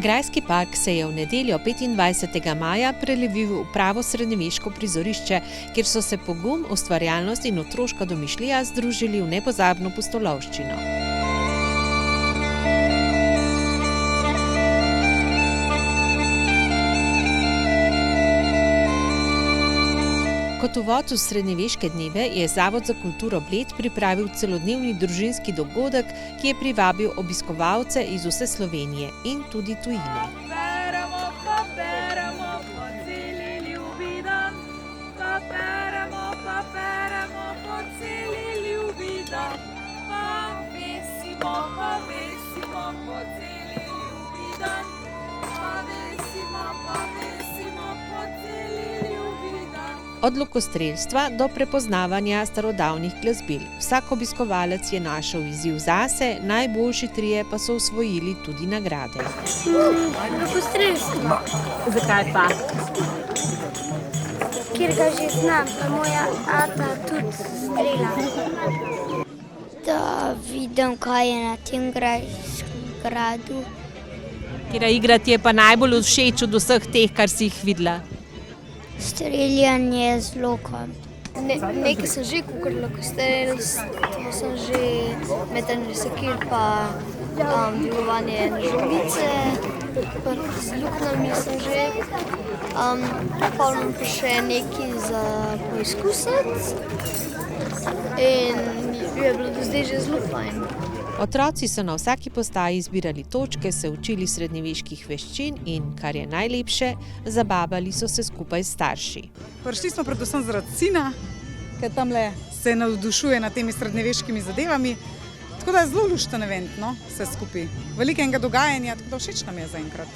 Grajski park se je v nedeljo 25. maja prelevil v pravo srednjeveško prizorišče, kjer so se pogum, ustvarjalnost in otroška domišljija združili v nepozabno pustolovščino. Kot uvod v srednjeveške dneve je Zavod za kulturo Bled pripravil celodnevni družinski dogodek, ki je privabil obiskovalce iz vse Slovenije in tudi tujine. Beremo po celi ljubi dan, beremo po celi ljubi dan, pa vesimo po celi ljubi dan, pa vesimo po celi ljubi dan. Od lokostrelstva do prepoznavanja starodavnih glasbil. Vsak obiskovalec je našel izziv zase, najboljši trije pa so osvojili tudi nagrade. Lokostrelstvo. Zakaj pa? Ker ga že znam, pa moja ata tudi strela. Da vidim, kaj je na tem gradu. Katera igra ti je pa najbolj všeč od vseh teh, kar si jih videla? Streljanje z lokom. Nekaj sem že kakor lokostrelstvo, sem že metanje sekir, pa dvigovanje žogice, pa z luknjami sem že. Pa imam pa še nekaj za poizkusiti in je bilo do zdaj že zelo fajn. Otroci so na vsaki postaji zbirali točke, se učili srednjeveških veščin in, kar je najlepše, zabavali so se skupaj s starši. Prišli smo predvsem zaradi sina, ker tamle se navdušuje nad temi srednjeveškimi zadevami. Tako da je zelo lušten event, no, vse skupaj. Veliko enega dogajanja, tako da všeč nam je zaenkrat.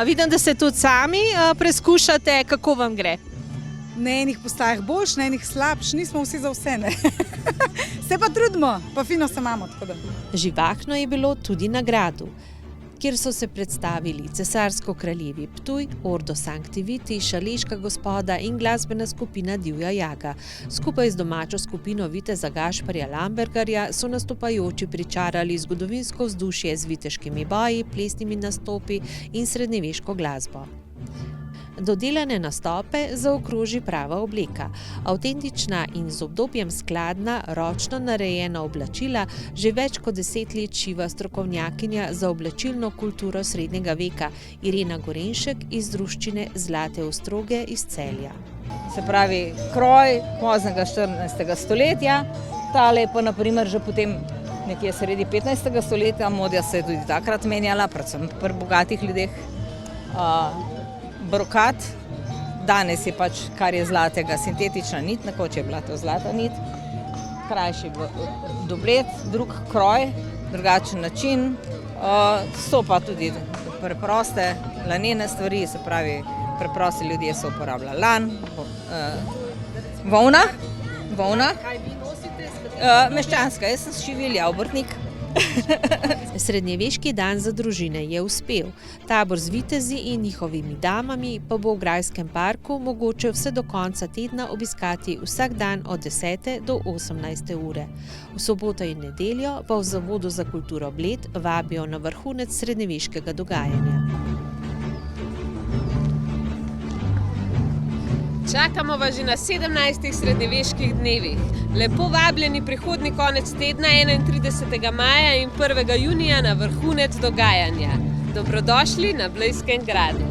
Vidim, da se tudi sami preskušate, kako vam gre. Na enih postajah boljš, na enih slabš, nismo vsi za vse, ne. Se pa trudimo, pa fino se imamo, tako da. Živahno je bilo tudi na gradu, kjer so se predstavili cesarsko-kraljevi Ptuj, Ordo Sancti Viti, Šaleška gospoda in glasbena skupina Divja Jaga. Skupaj z domačo skupino viteza Gašperja Lambergarja so nastopajoči pričarali zgodovinsko vzdušje z viteškimi boji, plesnimi nastopi in srednjeveško glasbo. Dodelane nastope zaokroži prava obleka. Avtentična in z obdobjem skladna, ročno narejena oblačila že več kot 10 let šiva strokovnjakinja za oblačilno kulturo srednjega veka Irena Gorenšek iz druščine Zlate Ostroge iz Celja. Se pravi, kroj poznega 14. stoletja, tale pa na primer že potem nekje sredi 15. stoletja, modja se je tudi takrat menjala, predvsem pri bogatih ljudeh. Brokat, danes je pač, kar je zlatega, sintetična nit, nekoč je bila to zlata nit, krajši doblet, drug kroj, drugačen način, so pa tudi preproste lanene stvari, se pravi, preprosti ljudje so uporabljali lan, volna, meščanska, jaz sem šivilja, obrtnik. Srednjeveški dan za družine je uspel. Tabor z vitezi in njihovimi damami pa bo v Grajskem parku mogoče vse do konca tedna obiskati vsak dan od 10. do 18. ure. V soboto in nedeljo pa v Zavodu za kulturo Bled vabijo na vrhunec srednjeveškega dogajanja. Čakamo vas že na 17. srednjeveških dnevih. Lepo vabljeni prihodnji konec tedna 31. maja in 1. junija na vrhunec dogajanja. Dobrodošli na Blejskem gradu.